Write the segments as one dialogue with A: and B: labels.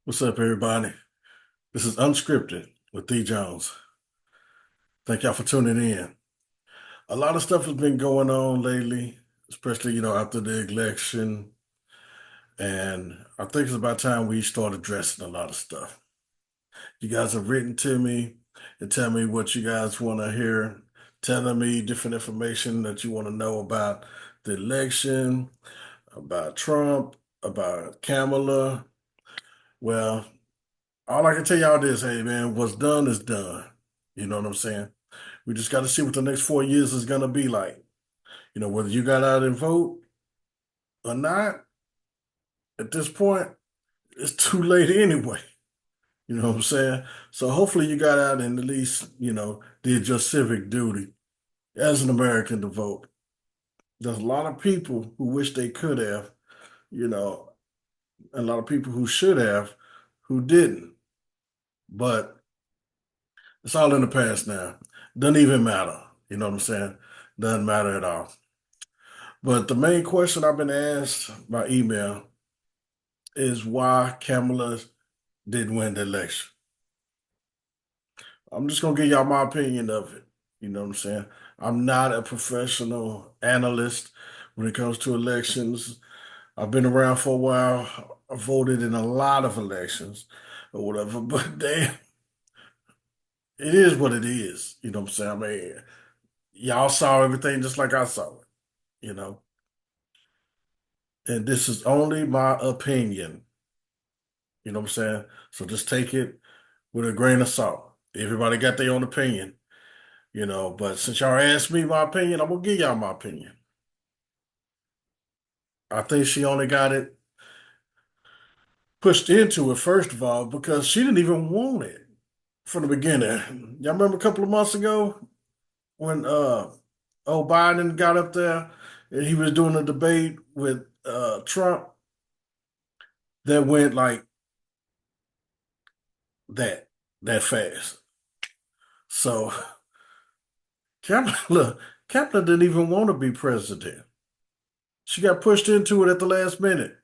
A: What's up, everybody? This is Unscripted with D. Jones. Thank y'all for tuning in. A lot of stuff has been going on lately, especially, after the election. And I think it's about time we start addressing a lot of stuff. You guys have written to me and tell me what you guys want to hear, telling me different information that you want to know about the election, about Trump, about Kamala. Well, all I can tell y'all is, hey, man, what's done is done. You know what I'm saying? We just got to see what the next 4 years is going to be like. Whether you got out and vote or not, at this point, it's too late anyway. You know what I'm saying? So hopefully you got out and at least, did your civic duty as an American to vote. There's a lot of people who wish they could have, you know, and a lot of people who should have who didn't. But it's all in the past now. Doesn't even matter. You know what I'm saying? Doesn't matter at all. But the main question I've been asked by email is why Kamala didn't win the election. I'm just gonna give y'all my opinion of it. You know what I'm saying? I'm not a professional analyst when it comes to elections. I've been around for a while. I voted in a lot of elections or whatever, but damn, it is what it is. You know what I'm saying? I mean, y'all saw everything just like I saw it, you know? And this is only my opinion. You know what I'm saying? So just take it with a grain of salt. Everybody got their own opinion, but since y'all asked me my opinion, I'm gonna give y'all my opinion. I think she only got it pushed into it, first of all, because she didn't even want it from the beginning. Y'all remember a couple of months ago when old Biden got up there and he was doing a debate with Trump that went like that, that fast. So Kamala, Kamala didn't even want to be president. She got pushed into it at the last minute.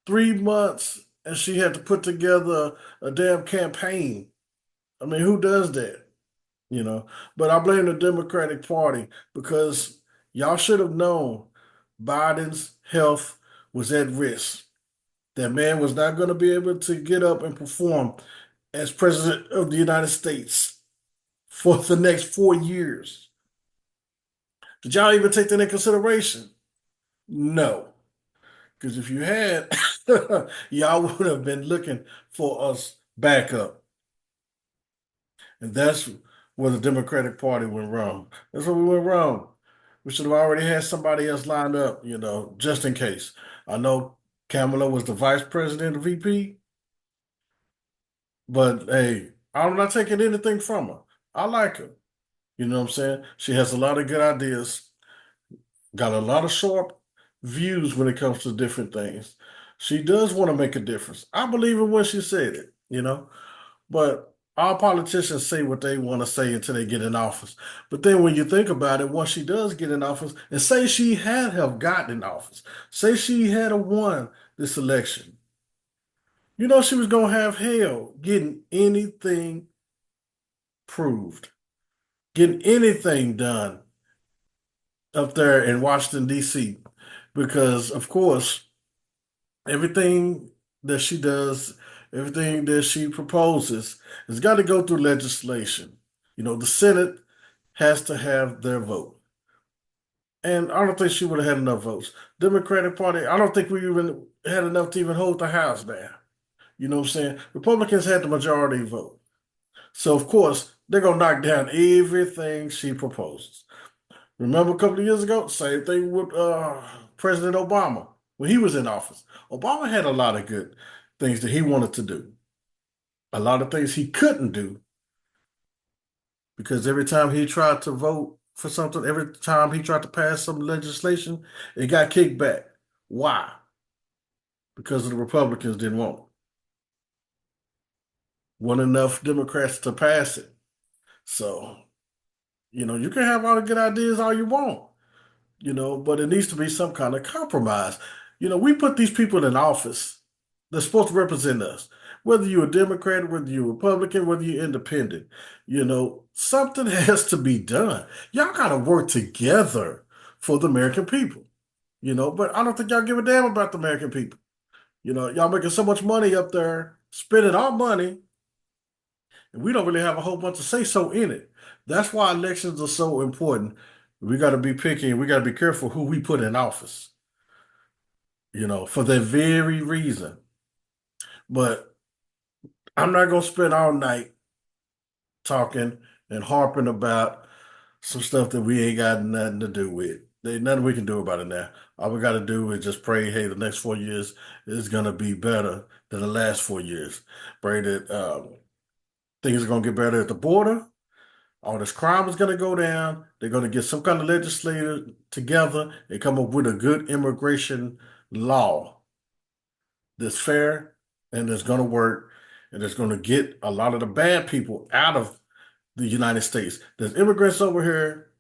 A: 3 months, and she had to put together a damn campaign. I mean, who does that? You know. But I blame the Democratic Party because y'all should have known Biden's health was at risk. That man was not going to be able to get up and perform as president of the United States for the next 4 years. Did y'all even take that into consideration? No. Because if you had, y'all would have been looking for us backup. And that's where the Democratic Party went wrong. That's where we went wrong. We should have already had somebody else lined up, just in case. I know Kamala was the vice president of VP, but hey, I'm not taking anything from her. I like her. You know what I'm saying? She has a lot of good ideas, got a lot of sharp views when it comes to different things. She does want to make a difference. I believe in when she said it. But all politicians say what they want to say until they get in office. But then when you think about it, once she does get in office, and say she had have gotten in office, say she had won this election, she was gonna have hell getting anything proved, getting anything done up there in Washington, D.C. Because of course, everything that she does, everything that she proposes, has got to go through legislation. The Senate has to have their vote. And I don't think she would have had enough votes. Democratic Party, I don't think we even had enough to even hold the House down. You know what I'm saying? Republicans had the majority vote. So, of course, they're going to knock down everything she proposes. Remember a couple of years ago, same thing with President Obama when he was in office. Obama had a lot of good things that he wanted to do, a lot of things he couldn't do because every time he tried to vote for something, every time he tried to pass some legislation, it got kicked back. Why? Because the Republicans didn't want it. Wasn't enough Democrats to pass it. So, you can have all the good ideas all you want, but it needs to be some kind of compromise. We put these people in office, They're supposed to represent us. Whether you're a Democrat, whether you're a Republican, whether you're independent, something has to be done. Y'all gotta work together for the American people, but I don't think y'all give a damn about the American people. Y'all making so much money up there, spending our money, and we don't really have a whole bunch to say so in it. That's why elections are so important. We got to be picky and we got to be careful who we put in office, for that very reason. But I'm not going to spend all night talking and harping about some stuff that we ain't got nothing to do with. There's nothing we can do about it now. All we got to do is just pray, hey, the next 4 years is going to be better than the last 4 years. Pray that things are going to get better at the border. All this crime is going to go down. They're going to get some kind of legislator together and come up with a good immigration law that's fair and that's going to work and that's going to get a lot of the bad people out of the United States. There's immigrants over here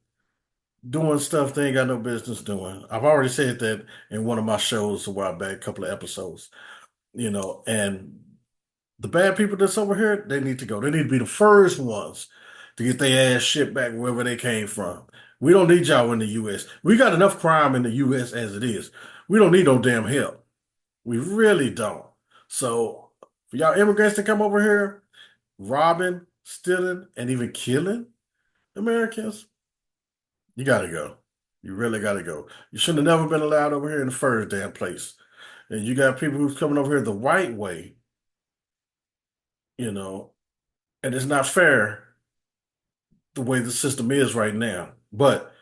A: doing stuff they ain't got no business doing. I've already said that in one of my shows a while back, a couple of episodes, and the bad people that's over here, they need to go. They need to be the first ones to get their ass shipped back wherever they came from. We don't need y'all in the U.S. We got enough crime in the U.S. as it is. We don't need no damn help. We really don't. So for y'all immigrants to come over here, robbing, stealing, and even killing Americans, you gotta go. You really gotta go. You shouldn't have never been allowed over here in the first damn place. And you got people who's coming over here the right way, you know, and it's not fair the way the system is right now. But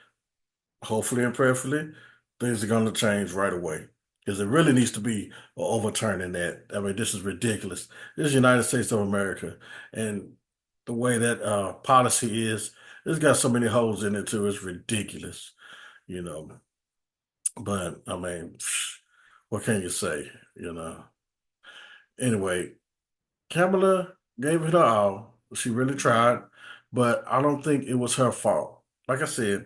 A: hopefully and prayerfully, things are going to change right away. Because it really needs to be an overturn in that. I mean, this is ridiculous. This is the United States of America. And the way that policy is, it's got so many holes in it too. It's ridiculous, you know. But I mean, what can you say, Anyway, Kamala gave it her all. She really tried, but I don't think it was her fault. Like I said,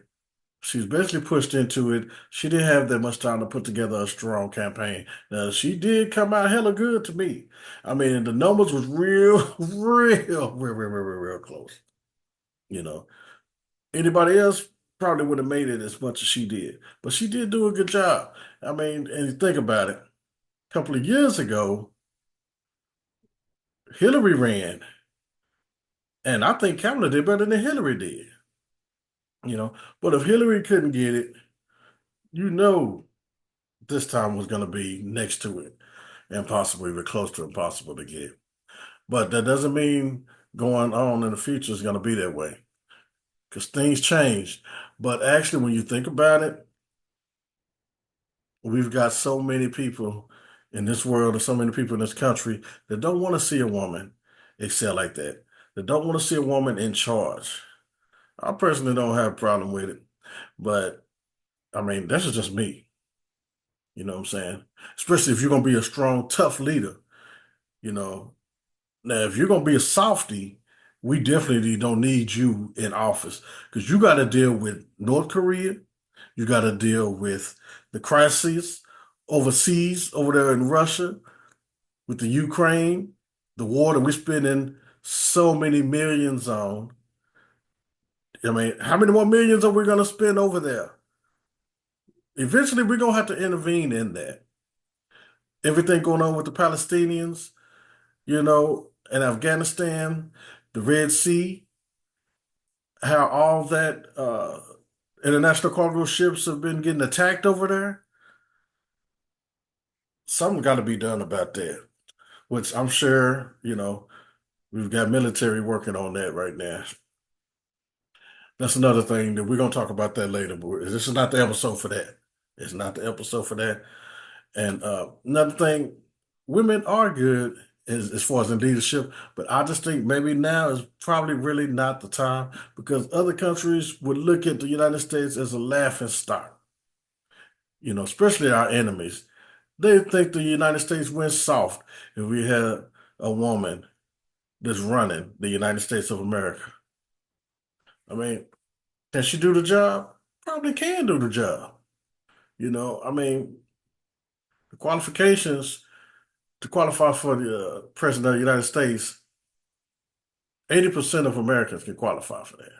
A: she was basically pushed into it. She didn't have that much time to put together a strong campaign. Now, she did come out hella good to me. I mean, the numbers was real, real close. You know, Anybody else probably would have made it as much as she did, but she did do a good job. I mean, and you think about it, a couple of years ago, Hillary ran, and I think Kamala did better than Hillary did. But if Hillary couldn't get it, you know this time was going to be next to it and possibly even close to impossible to get. But that doesn't mean going on in the future is going to be that way because things change. But actually, when you think about it, we've got so many people in this world and so many people in this country that don't want to see a woman excel like that, that don't want to see a woman in charge. I personally don't have a problem with it, but I mean, that's just me. You know what I'm saying? Especially if you're going to be a strong, tough leader, you know. Now, if you're going to be a softy, we definitely don't need you in office because you got to deal with North Korea. You got to deal with the crises overseas, over there in Russia, with the Ukraine, the war that we're spending so many millions on. I mean, how many more millions are we going to spend over there? Eventually, we're going to have to intervene in that. Everything going on with the Palestinians, and Afghanistan, the Red Sea, how all that international cargo ships have been getting attacked over there. Something got to be done about that, which I'm sure, we've got military working on that right now. That's another thing that we're going to talk about that later, but this is not the episode for that. It's not the episode for that. And another thing, women are good as far as in leadership, but I just think maybe now is probably really not the time because other countries would look at the United States as a laughing stock, especially our enemies. They think the United States went soft if we had a woman that's running the United States of America. I mean, can she do the job? Probably can do the job. I mean, the qualifications To qualify for the president of the United States, 80% of Americans can qualify for that.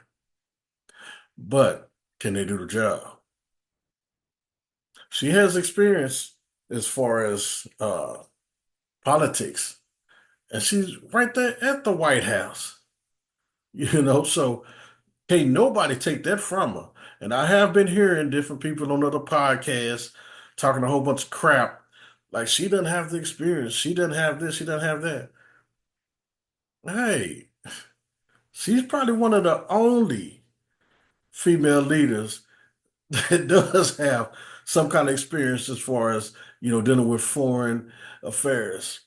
A: But can they do the job? She has experience as far as politics, and she's right there at the White House. So can't nobody take that from her. And I have been hearing different people on other podcasts talking a whole bunch of crap. Like she doesn't have the experience. She doesn't have this. She doesn't have that. Hey, she's probably one of the only female leaders that does have some kind of experience as far as, dealing with foreign affairs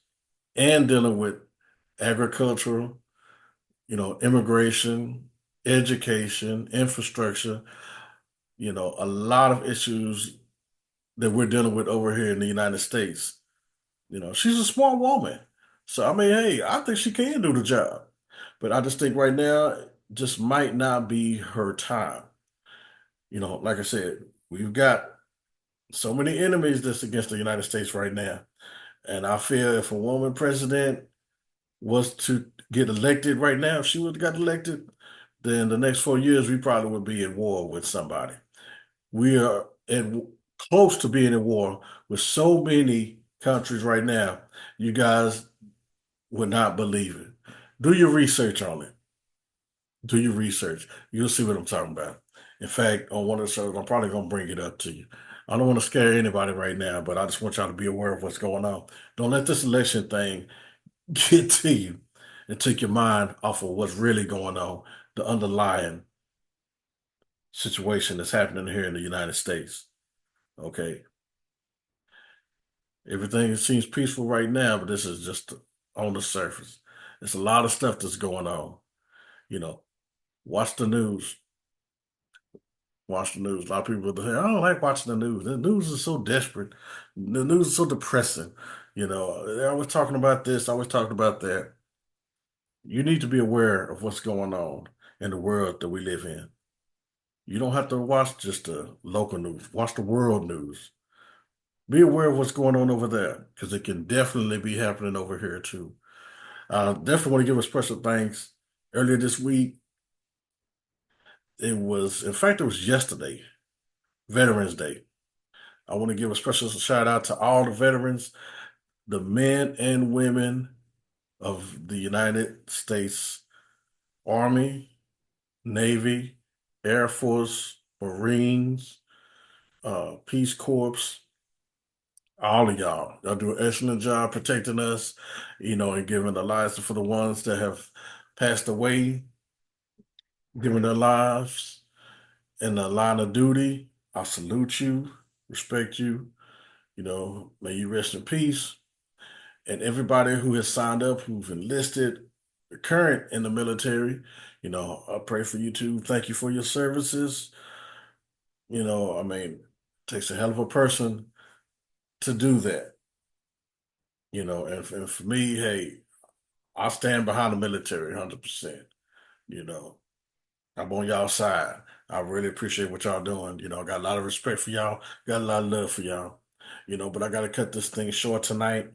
A: and dealing with agricultural, immigration, education, infrastructure, a lot of issues that we're dealing with over here in the United States. She's a smart woman. So, I mean, hey, I think she can do the job. But I just think right now, just might not be her time. Like I said, we've got so many enemies that's against the United States right now. And I feel if a woman president was to get elected right now, if she would have got elected, then the next 4 years, we probably would be at war with somebody. We are close to being at war with so many countries right now. You guys would not believe it. Do your research on it. Do your research. You'll see what I'm talking about. In fact, on one of the shows, I'm probably going to bring it up to you. I don't want to scare anybody right now, but I just want y'all to be aware of what's going on. Don't let this election thing get to you and take your mind off of what's really going on, the underlying situation that's happening here in the United States. Okay. Everything seems peaceful right now, but this is just on the surface. There's a lot of stuff that's going on. You know, watch the news. Watch the news. A lot of people say, I don't like watching the news. The news is so desperate. The news is so depressing. They're always talking about this, always talking about that. You need to be aware of what's going on in the world that we live in. You don't have to watch just the local news. Watch the world news. Be aware of what's going on over there because it can definitely be happening over here too. Definitely want to give a special thanks. Earlier this week, in fact, it was yesterday, Veterans Day. I want to give a special shout out to all the veterans, the men and women of the United States Army, Navy, Air Force, Marines, Peace Corps, all of y'all. Y'all do an excellent job protecting us, and giving the lives for the ones that have passed away, giving their lives in the line of duty. I salute you, respect you. May you rest in peace. And everybody who has signed up, who've enlisted, current in the military, I pray for you too. Thank you for your services. I mean, it takes a hell of a person to do that. And for me, hey, I stand behind the military 100%. You know, I'm on y'all side. I really appreciate what y'all doing. I got a lot of respect for y'all, got a lot of love for y'all. But I got to cut this thing short tonight.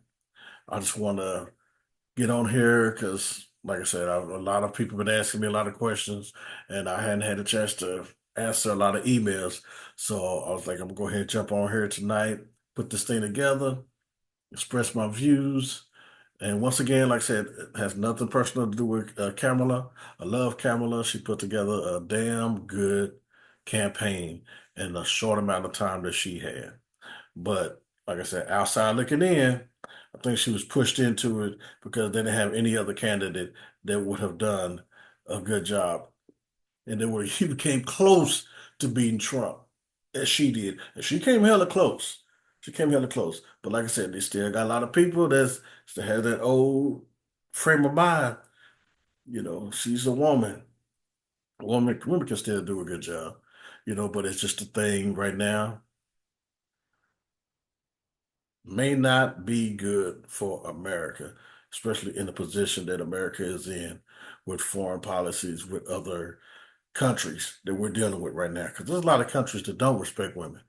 A: I just want to get on here because, like I said, a lot of people been asking me a lot of questions, and I hadn't had a chance to answer a lot of emails. So I was like, I'm gonna go ahead and jump on here tonight, put this thing together, express my views. And once again, like I said, it has nothing personal to do with Kamala. I love Kamala. She put together a damn good campaign in a short amount of time that she had. But like I said, outside looking in, I think she was pushed into it because they didn't have any other candidate that would have done a good job. And then when he became close to beating Trump, as she did. And she came hella close. She came hella close. But like I said, they still got a lot of people that still have that old frame of mind. She's a woman. Women can still do a good job. But it's just a thing right now. May not be good for America, especially in the position that America is in with foreign policies with other countries that we're dealing with right now. Because there's a lot of countries that don't respect women.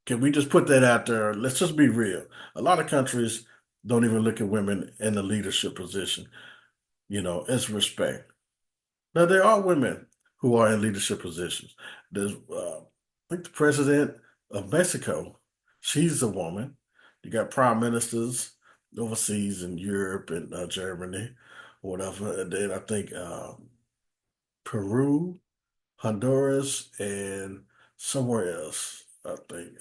A: Can we just put that out there? Let's just be real. A lot of countries don't even look at women in the leadership position. It's respect. Now, there are women who are in leadership positions. There's, I think the president of Mexico, she's a woman. You got prime ministers overseas in Europe and Germany, or whatever. And then I think Peru, Honduras, and somewhere else. I think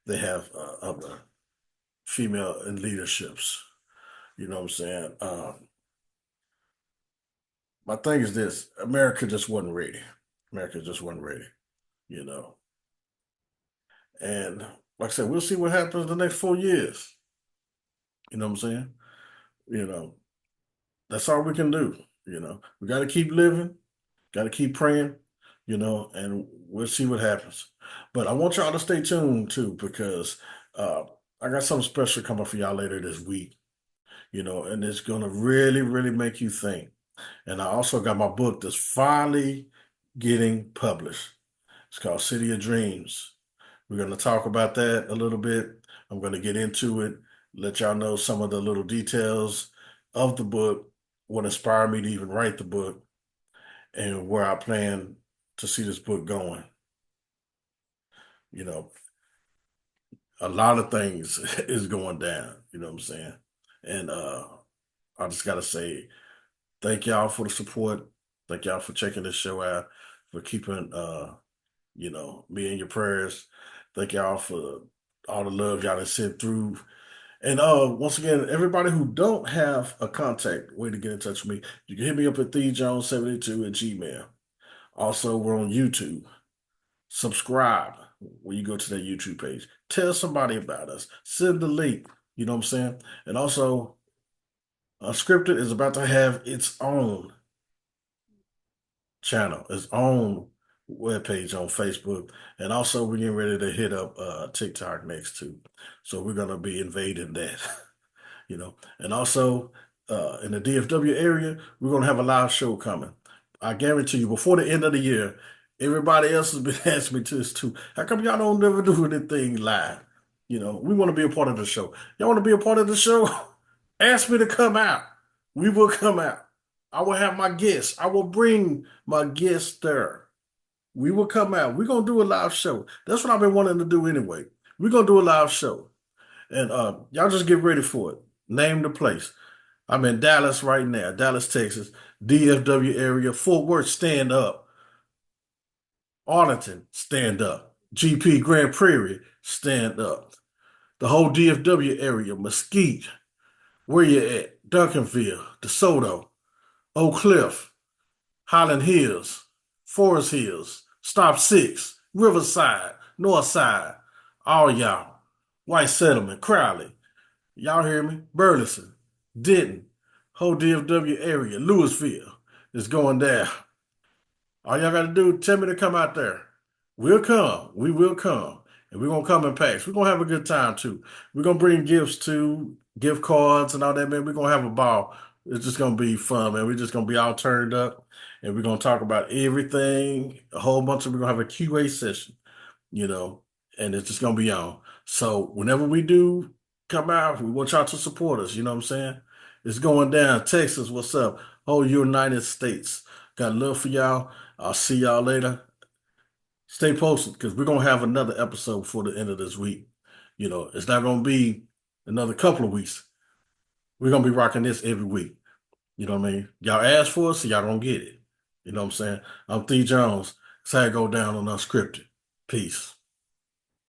A: they have other female in leaderships. You know what I'm saying? My thing is this: America just wasn't ready. America just wasn't ready. You know, and like I said, we'll see what happens the next 4 years. You know what I'm saying? You know, that's all we can do. We got to keep living, got to keep praying. And we'll see what happens. But I want y'all to stay tuned too, because uh, I got something special coming for y'all later this week. And it's gonna really, really make you think. And I also got my book that's finally getting published. It's called City of Dreams. We're going to talk about that a little bit. I'm going to get into it, let y'all know some of the little details of the book, what inspired me to even write the book, and where I plan to see this book going. You know, a lot of things is going down, you know what I'm saying? And I just got to say, thank y'all for the support. Thank y'all for checking this show out, for keeping me in your prayers. Thank y'all for all the love y'all have sent through. And once again, everybody who don't have a contact way to get in touch with me, you can hit me up at 𝐇𝐎𝐏𝐄782@gmail. Also, we're on YouTube. Subscribe when you go to that YouTube page. Tell somebody about us. Send the link. You know what I'm saying? And also, Unscripted is about to have its own channel, its own webpage on Facebook. And also, we're getting ready to hit up TikTok next too. So we're going to be invading that. And also in the DFW area, we're going to have a live show coming. I guarantee you, before the end of the year, everybody else has been asking me to this too. How come y'all don't never do anything live? We want to be a part of the show. Y'all want to be a part of the show? Ask me to come out. We will come out. I will have my guests. I will bring my guests there. We will come out. We're going to do a live show. That's what I've been wanting to do anyway. We're going to do a live show. And y'all just get ready for it. Name the place. I'm in Dallas right now, Dallas, Texas, DFW area, Fort Worth, stand up. Arlington, stand up. GP, Grand Prairie, stand up. The whole DFW area, Mesquite, where you at? Duncanville, DeSoto, Oak Cliff, Highland Hills, Forest Hills, Stop 6, Riverside, Northside, all y'all. White Settlement, Crowley, y'all hear me? Burleson, Denton, whole DFW area, Louisville is going down. All y'all got to do, tell me to come out there. We'll come. We will come. And we're going to come in packs. We're going to have a good time too. We're going to bring gifts too, gift cards and all that, man. We're going to have a ball. It's just going to be fun, man. We're just going to be all turned up and we're going to talk about everything. We're going to have a QA session, and it's just going to be on. So whenever we do come out, we want y'all to support us. You know what I'm saying? It's going down. Texas, what's up? Whole United States. Got love for y'all. I'll see y'all later. Stay posted because we're going to have another episode before the end of this week. It's not going to be another couple of weeks. We're going to be rocking this every week. You know what I mean? Y'all ask for it, so y'all don't get it. You know what I'm saying? I'm T. Jones. That's how I go down on Unscripted. Peace.